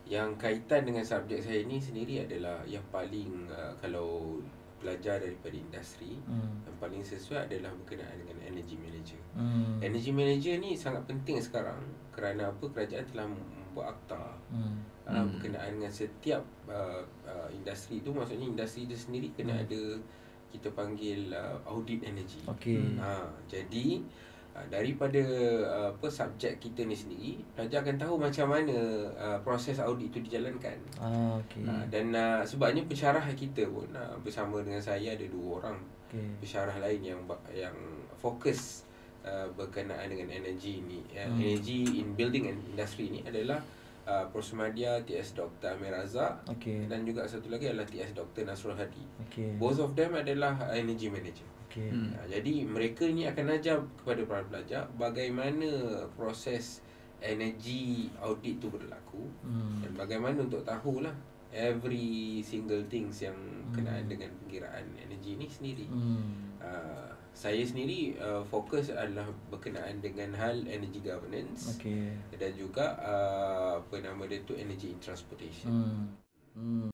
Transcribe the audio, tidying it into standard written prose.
Yang kaitan dengan subjek saya ni sendiri adalah yang paling kalau belajar daripada industri, yang paling sesuai adalah berkenaan dengan energy manager. Energy manager ni sangat penting sekarang kerana apa, kerajaan telah membuat akta berkenaan dengan setiap industri tu. Maksudnya industri tu sendiri kena ada, kita panggil audit energy. Jadi daripada subjek kita ni sendiri, pelajar akan tahu macam mana proses audit itu dijalankan. Dan sebabnya pensyarah kita pun bersama dengan saya ada 2 orang pensyarah lain yang fokus berkenaan dengan energy ni. Energy in building and industry ni adalah Prof. Madia, TS Dr. Amir Razak, dan juga satu lagi adalah TS Dr. Nasrul Hadi. Both of them adalah energy manager. Jadi mereka ni akan ajar kepada para pelajar bagaimana proses energy audit tu berlaku, dan bagaimana untuk tahulah every single things yang kenaan dengan pengkiraan energy ni sendiri. Saya sendiri fokus adalah berkenaan dengan hal energy governance, dan juga apa nama dia tu, energy in transportation.